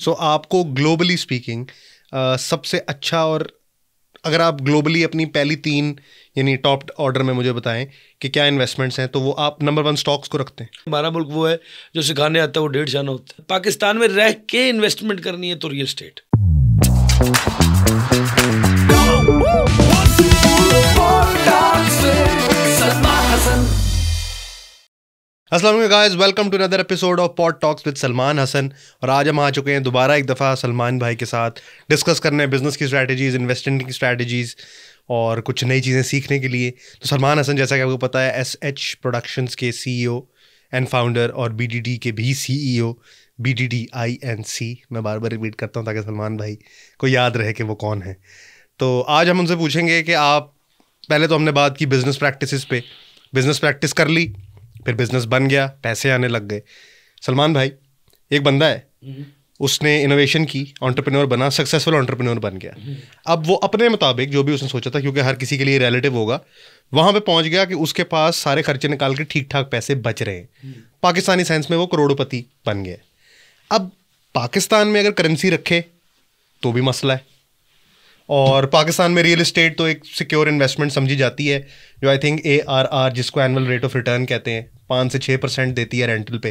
सो आपको globally speaking सबसे अच्छा, और अगर आप ग्लोबली अपनी पहली 3 यानी टॉप ऑर्डर में मुझे बताएं कि क्या इन्वेस्टमेंट्स हैं, तो वो आप नंबर 1 स्टॉक्स को रखते हैं। हमारा मुल्क वो है जो सिखाने आता है वो 1.5 जाना होता है। पाकिस्तान में रह के इन्वेस्टमेंट करनी है तो रियल एस्टेट। अस्सलाम वालेकुम guys, welcome to another episode of pod talks with Salman Hasan. और आज हम आ चुके हैं दोबारा एक दफ़ा सलमान भाई के साथ डिस्कस करने बिजनेस की स्ट्रैटेजीज़, इन्वेस्टमेंट की स्ट्रैटेजीज़ और कुछ नई चीज़ें सीखने के लिए। तो सलमान हसन, जैसा कि आपको पता है, SH प्रोडक्शंस के CEO एंड फाउंडर और BDD के भी CEO, BDD INC। मैं बार बार रिपीट करता हूँ ताकि सलमान भाई को याद रहे कि वो कौन है। तो आज हम उनसे पूछेंगे कि आप, पहले तो हमने बात की बिजनेस प्रैक्टिसेस पे, बिजनेस प्रैक्टिस कर ली, फिर बिजनेस बन गया, पैसे आने लग गए। सलमान भाई, एक बंदा है, उसने इनोवेशन की, एंटरप्रेन्योर बना, सक्सेसफुल एंटरप्रेन्योर बन गया। अब वो अपने मुताबिक जो भी उसने सोचा था, क्योंकि हर किसी के लिए रिलेटिव होगा, वहां पे पहुंच गया कि उसके पास सारे खर्चे निकाल के ठीक ठाक पैसे बच रहे हैं। पाकिस्तानी सेंस में वो करोड़पति बन गए। अब पाकिस्तान में अगर करेंसी रखे तो भी मसला है, और पाकिस्तान में रियल एस्टेट तो एक सिक्योर इन्वेस्टमेंट समझी जाती है, जो आई थिंक ARR, जिसको एनुअल रेट ऑफ रिटर्न कहते हैं, 5 से 6% देती है रेंटल पे।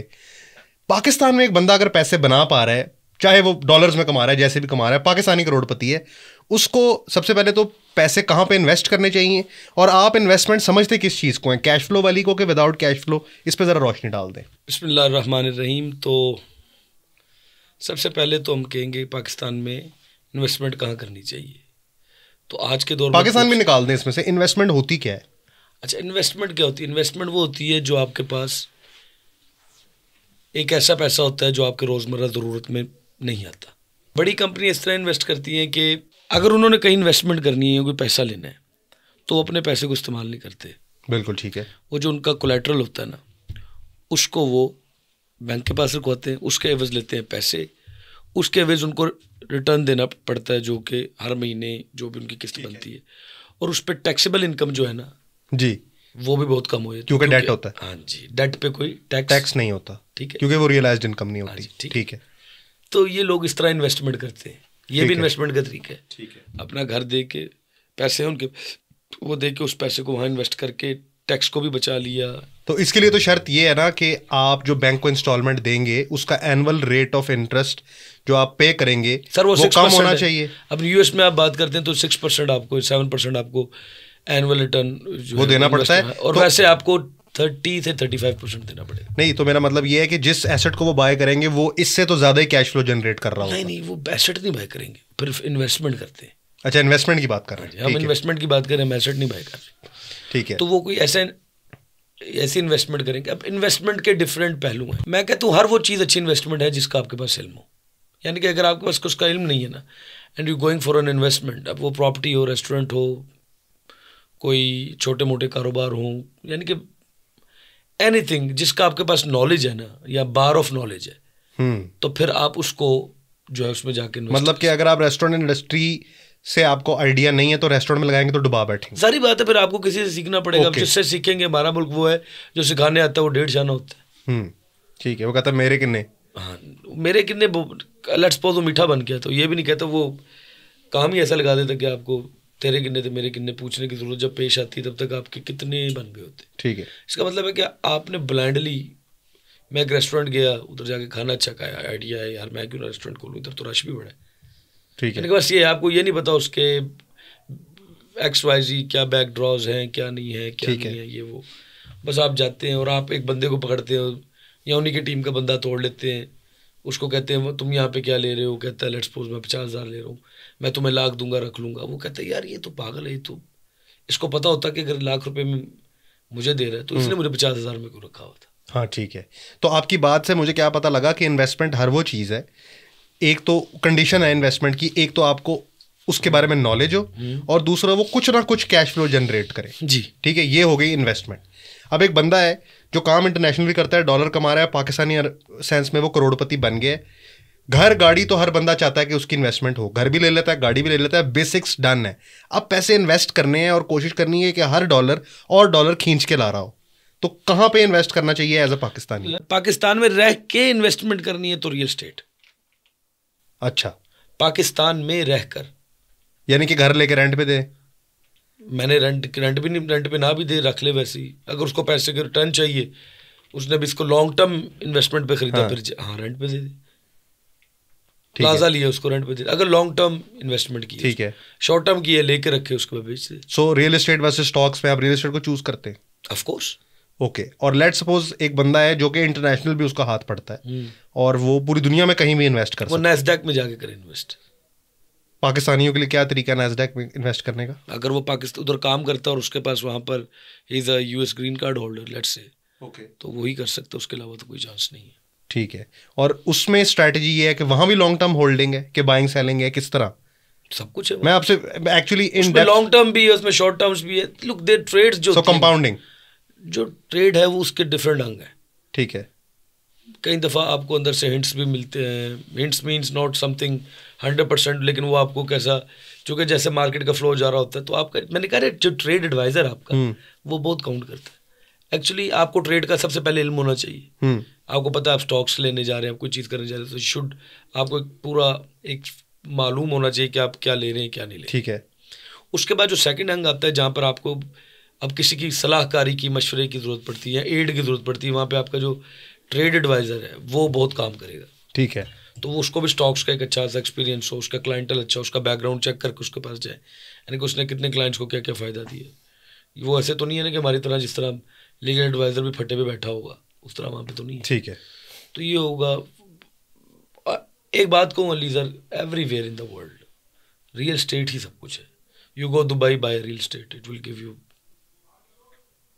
पाकिस्तान में एक बंदा अगर पैसे बना पा रहा है, चाहे वो डॉलर्स में कमा रहा है, जैसे भी कमा रहा है, पाकिस्तानी करोड़पति है, उसको सबसे पहले तो पैसे कहाँ पे इन्वेस्ट करने चाहिए, और आप इन्वेस्टमेंट समझते किस चीज़ को हैं, कैश फ्लो वाली को कि विदाउट कैश फ्लो? इस पर ज़रा रोशनी डाल दें। बिस्मिल्लाहिर्रहमानिर्रहीम। तो सबसे पहले तो हम कहेंगे पाकिस्तान में इन्वेस्टमेंट कहाँ करनी चाहिए। तो आज के दौर में पाकिस्तान में निकाल दें, इसमें से इन्वेस्टमेंट होती क्या है? अच्छा, इन्वेस्टमेंट क्या होती है? इन्वेस्टमेंट वो होती है जो आपके पास एक ऐसा पैसा होता है जो आपके रोज़मर्रा ज़रूरत में नहीं आता। बड़ी कंपनी इस तरह इन्वेस्ट करती हैं कि अगर उन्होंने कहीं इन्वेस्टमेंट करनी है, कोई पैसा लेना है, तो वो अपने पैसे को इस्तेमाल नहीं करते। बिल्कुल ठीक है। वो जो उनका कोलेटरल होता है ना, उसको वो बैंक के पास रखवाते हैं, उसके एवज लेते हैं पैसे, उसके एवज उनको रिटर्न देना पड़ता है, जो कि हर महीने जो भी उनकी किस्त बनती है, और उस पर टैक्सेबल इनकम जो है ना जी, वो भी बहुत कम हो जाती है, क्योंकि डेट होता है। हाँ जी, डेट पे कोई टैक्स नहीं होता, ठीक है, क्योंकि वो रियलाइज्ड इनकम नहीं होती। हाँ ठीक है। तो ये लोग इस तरह इन्वेस्टमेंट करते हैं, ये भी इन्वेस्टमेंट का तरीका है। ठीक है। अपना घर दे के पैसे उनके, वो दे के उस पैसे को वहाँ इन्वेस्ट करके टैक्स को भी बचा लिया। तो इसके लिए तो शर्त ये है ना कि आप जो बैंक को इंस्टॉलमेंट देंगे, उसका एनुअल रेट ऑफ इंटरेस्ट जो आप पे करेंगे सर वो कम होना चाहिए। अब US में आप बात करते हैं तो 6% आपको, 7% आपको एनुअल रिटर्न वो देना पड़ता है, और तो वैसे आपको 30 से 35% देना पड़ेगा। नहीं, तो मेरा मतलब ये है कि जिस एसेट को वो बाय करेंगे वो इससे तो ज्यादा ही कैश फ्लो जनरेट कर रहा होगा। नहीं, वो एसेट नहीं बाय करेंगे, फिर इन्वेस्टमेंट करते हैं। अच्छा, इन्वेस्टमेंट की बात कर रहे हैं। हम इन्वेस्टमेंट की बात करें, हम एसेट नहीं बाय कर रहे। ठीक है। तो वो कोई ऐसी इन्वेस्टमेंट करेंगे। अब इन्वेस्टमेंट के डिफरेंट पहलू हैं। मैं कहता हूँ हर वो चीज़ अच्छी इन्वेस्टमेंट है जिसका आपके पास इल्म हो। यानी कि अगर आपके पास उसका इल्म नहीं है ना, and you going for an investment, अब वो प्रॉपर्टी हो, रेस्टोरेंट हो, कोई छोटे मोटे कारोबार हो, यानी कि एनीथिंग जिसका आपके पास नॉलेज है ना, या बार ऑफ नॉलेज है, तो फिर आप उसको जो है उसमें जाके, मतलब कि अगर आप रेस्टोरेंट इंडस्ट्री से आपको आइडिया नहीं है तो रेस्टोरेंट में लगाएंगे तो डुबा बैठेंगे। सारी बात है, फिर आपको किसी से सीखना पड़ेगा। जिससे सीखेंगे, हमारा मुल्क वो है जो सिखाने आता है वो 1.5 जाना होता है। ठीक है। वो कहता है मेरे किन्ने, हाँ मेरे किन्ने, लेट्स सपोज वो मीठा बन गया, तो ये भी नहीं कहता, वो काम ही ऐसा लगा देता कि आपको तेरे किन्ने थे मेरे किन्ने पूछने की जरूरत जब पेश आती है, तब तक आपके कितने बन गए होते। ठीक है। इसका मतलब है कि आपने ब्लाइंडली, मैं एक रेस्टोरेंट गया, उधर जाके खाना अच्छा खाया, आइडिया है यार मैं क्यों रेस्टोरेंट खोलूँ, इधर तो रश भी बड़ा है। ठीक है। बस ये आपको ये नहीं पता उसके XYZ क्या बैक ड्रॉज हैं, क्या नहीं है, क्या नहीं है, ये वो बस आप जाते हैं और आप एक बंदे को पकड़ते हो या उन्हीं की टीम का बंदा तोड़ लेते हैं, उसको कहते हैं तुम यहाँ पे क्या ले रहे हो, कहता है लेट्स सपोज मैं 50,000 ले रहा हूँ, मैं तुम्हें लाख दूंगा, रख लूँगा। वो कहता है यार ये तो पागल है, ये तो, इसको पता होता कि अगर लाख रुपए में मुझे दे रहा है तो इसने मुझे 50,000 में क्यों रखा हुआ था। हाँ ठीक है। तो आपकी बात से मुझे क्या पता लगा कि इन्वेस्टमेंट हर वो चीज़ है, एक तो कंडीशन है इन्वेस्टमेंट की, एक तो आपको उसके बारे में नॉलेज हो, और दूसरा वो कुछ ना कुछ कैश फ्लो जनरेट करे। जी ठीक है, ये हो गई इन्वेस्टमेंट। अब एक बंदा है जो काम इंटरनेशनली करता है, डॉलर कमा रहा है, पाकिस्तानी सेंस में वो करोड़पति बन गया है। घर गाड़ी तो हर बंदा चाहता है कि उसकी इन्वेस्टमेंट हो, घर भी ले लेता है, गाड़ी भी ले लेता है, बेसिक्स डन है। अब पैसे इन्वेस्ट करने हैं और कोशिश करनी है कि हर डॉलर और डॉलर खींच के ला रहा हो, तो कहाँ पे इन्वेस्ट करना चाहिए एज अ पाकिस्तानी? पाकिस्तान में रह के इन्वेस्टमेंट करनी है तो रियल एस्टेट। अच्छा, पाकिस्तान में रहकर। यानी कि घर लेके रेंट पे दे? मैंने रेंट भी नहीं, रेंट पे ना भी दे, रख ले वैसे ही। अगर उसको पैसे के रिटर्न चाहिए, उसने भी इसको लॉन्ग टर्म इन्वेस्टमेंट पे खरीदा, हाँ। फिर हाँ रेंट पे दे दे। ठीक है, प्लाजा लिया, उसको रेंट पे दे। अगर लॉन्ग टर्म इन्वेस्टमेंट की, ठीक है। शॉर्ट टर्म की है, लेके रखे, उसको बाद बेच दे। So real estate versus stocks में आप रियल एस्टेट को चूज करते हैं? Of course. ओके, और लेट सपोज एक बंदा है जो कि इंटरनेशनल भी उसका हाथ पड़ता है और वो पूरी दुनिया में कहीं भी इन्वेस्ट कर वो सकता है, नैस्डैक में जाके करे इन्वेस्ट। पाकिस्तानियों के लिए क्या तरीका है नैस्डैक में इन्वेस्ट करने का? अगर वो पाकिस्तान उधर काम करता है और उसके पास वहाँ पर is a US green card holder let's say, okay, तो वही कर सकते, उसके अलावा तो कोई चांस नहीं है। ठीक है। और उसमें स्ट्रैटेजी ये है कि वहां भी लॉन्ग टर्म होल्डिंग है कि बाइंग सेलिंग है, किस तरह? सब कुछ है मैं आपसे एक्चुअली इन उसमें लॉन्ग टर्म भी है, उसमें शॉर्ट टर्म्स भी है। लुक दे ट्रेड्स जो सो कंपाउंडिंग जो ट्रेड है वो उसके डिफरेंट अंग है। ठीक है, कई दफ़ा आपको अंदर से हिंट्स भी मिलते हैं। हिंट्स मीन्स नॉट समथिंग 100%, लेकिन वो आपको कैसा, चूँकि जैसे मार्केट का फ्लो जा रहा होता है तो आपका, मैंने कहा रे जो ट्रेड एडवाइज़र आपका वो बहुत काउंट करता है। एक्चुअली आपको ट्रेड का सबसे पहले इल्म होना चाहिए। आपको पता है आप स्टॉक्स लेने जा रहे हैं, आप कोई चीज़ करने जा रहे हैं, तो शुड आपको एक पूरा एक मालूम होना चाहिए कि आप क्या ले रहे हैं क्या नहीं ले रहे। ठीक है। उसके बाद जो सेकंड अंग आता है जहाँ पर आपको अब किसी की सलाहकारी की, मशवरे की ज़रूरत पड़ती है, एड की ज़रूरत पड़ती है, वहाँ पे आपका जो ट्रेड एडवाइज़र है वो बहुत काम करेगा। ठीक है, तो वो उसको भी स्टॉक्स का एक अच्छा सा एक्सपीरियंस हो, उसका क्लाइंटल अच्छा, उसका बैकग्राउंड चेक करके उसके पास जाए, यानी कि उसने कितने क्लाइंट्स को क्या क्या फ़ायदा दिया। वो ऐसे तो नहीं है ना कि हमारी तरह जिस तरह लीगल एडवाइज़र भी फटे पे बैठा होगा, उस तरह वहाँ पे तो नहीं है। ठीक है। तो ये होगा। एक बात कहूँ अलीज़र, everywhere in the world real estate ही सब कुछ है। You go Dubai buy real estate, it will give you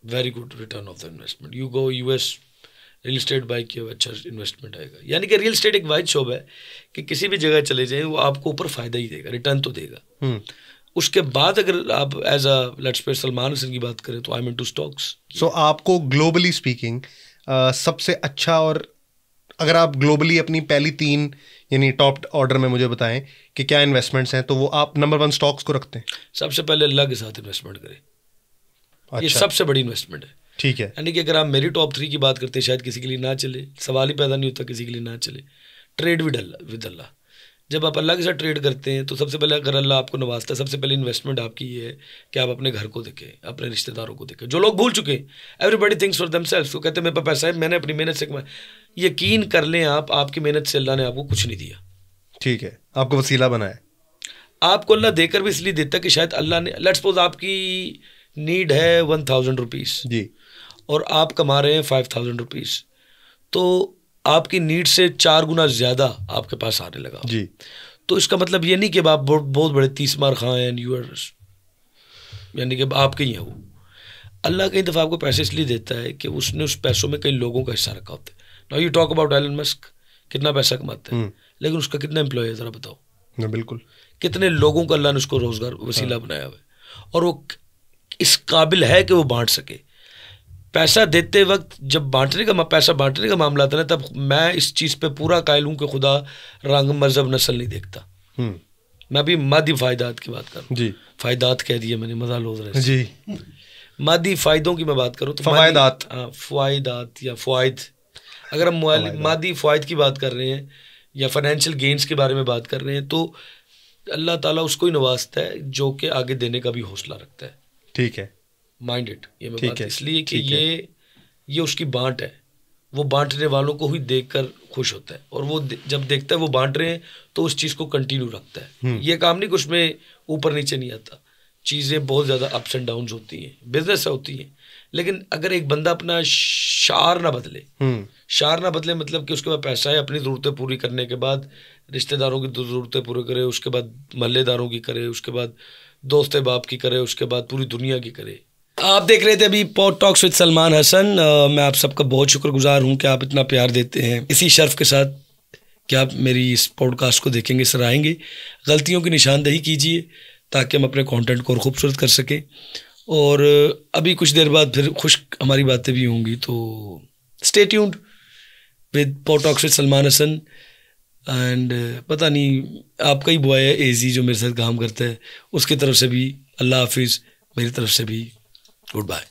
very good return of the investment. You go US, real estate buy किया अच्छा इन्वेस्टमेंट आएगा। यानी कि रियल स्टेट एक वाइड शॉप है कि किसी भी जगह चले जाएं वो आपको ऊपर फ़ायदा ही देगा, रिटर्न तो देगा। उसके बाद अगर आप एज अ लेट्स पे सलमान हसन की बात करें तो आई एम इनटू स्टॉक्स। सो आपको ग्लोबली स्पीकिंग सबसे अच्छा, और अगर आप ग्लोबली अपनी पहली 3 यानी टॉप ऑर्डर में मुझे बताएं कि क्या इन्वेस्टमेंट्स हैं, तो वो आप नंबर 1 स्टॉक्स को रखते हैं? सबसे पहले अल्लाह के साथ इन्वेस्टमेंट करें। अच्छा, ये सबसे बड़ी इन्वेस्टमेंट है। ठीक है। यानी कि अगर आप मेरी टॉप 3 की बात करते हैं, शायद किसी के लिए ना चले, सवाल ही पैदा नहीं होता किसी के लिए ना चले। ट्रेड विद अल्लाह, जब आप अल्लाह के साथ ट्रेड करते हैं तो सबसे पहले अगर अल्लाह आपको नवाजता है, सबसे पहले इन्वेस्टमेंट आपकी ये है कि आप अपने घर को देखें, अपने रिश्तेदारों को देखें। जो लोग भूल चुके हैं, एवरीबॉडी थिंक्स फॉर देमसेल्व्स, वो कहते हैं मेरे पास पैसा है, मैंने अपनी मेहनत से कमाया। यकीन कर लें आप, आपकी मेहनत से अल्लाह ने आपको कुछ नहीं दिया। ठीक है, आपको वसीला बनाया। आपको अल्लाह देकर भी इसलिए देता है कि शायद अल्लाह ने, लेट्स सपोज आपकी नीड है 1000 रुपीज़ जी, और आप कमा रहे हैं 5000 रुपीज़, तो आपकी नीड से 4 गुना ज़्यादा आपके पास आने लगा जी। तो इसका मतलब ये नहीं कि आप बहुत बड़े 30 मार खां हैं, यानी कि आपके ही हैं वो। अल्लाह कई दफ़ा आपको पैसे इसलिए देता है कि उसने उस पैसों में कई लोगों का हिस्सा रखा होता है। Now you talk about Elon Musk, कितना पैसा कमाता है, लेकिन उसका कितना एम्प्लॉय है ज़रा बताओ। बिल्कुल। कितने लोगों को अल्लाह ने उसको रोज़गार वसीला बनाया हुआ है, और वो इस काबिल है कि वो बांट सके। पैसा देते वक्त जब पैसा बांटने का मामला आता है, तब मैं इस चीज़ पे पूरा कायल हूँ कि खुदा रंग मजहब नस्ल नहीं देखता। मैं भी मादी फ़ायदात की बात करूँ जी, फ़ायदात कह दिया मैंने, मज़ा लोज रहे जी। मादी फ़ायदों की मैं बात करूँ तो फ़ायदात, फ़ायदात या फ़ायद, अगर हम मादी फ़ायद की बात कर रहे हैं या फाइनेंशियल गेन्स के बारे में बात कर रहे हैं, तो अल्लाह ताला उसको ही नवाजता है जो कि आगे देने का भी हौसला रखता है। ठीक है, माइंड इट। ये मैं बात इसलिए कि ये उसकी बांट है, वो बांटने वालों को ही देखकर खुश होता है, और वो जब देखता है वो बांट रहे हैं तो उस चीज़ को कंटिन्यू रखता है। ये काम नहीं कि उसमें ऊपर नीचे नहीं आता, चीज़ें बहुत ज़्यादा अप्स एंड डाउन्स होती हैं, बिजनेस होती हैं। लेकिन अगर एक बंदा अपना शार ना बदले, मतलब कि उसके पास पैसा है, अपनी ज़रूरतें पूरी करने के बाद रिश्तेदारों की ज़रूरतें पूरी करे, उसके बाद महल्लेदारों की करे, उसके बाद दोस्त बाप की करे, उसके बाद पूरी दुनिया की करे। आप देख रहे थे अभी pod talks with Salman Hasan. मैं आप सबका बहुत शुक्रगुजार हूं कि आप इतना प्यार देते हैं, इसी शर्फ के साथ कि आप मेरी इस पॉडकास्ट को देखेंगे, सराहेंगे, गलतियों की निशानदेही कीजिए ताकि हम अपने कंटेंट को और खूबसूरत कर सकें। और अभी कुछ देर बाद फिर खुश हमारी बातें भी होंगी, तो stay tuned with pod talks with Salman Hasan. And पता नहीं आपका ही बॉय है एजी जो मेरे साथ काम करता है, उसकी तरफ से भी अल्लाह हाफिज़, मेरी तरफ से भी गुड बाय।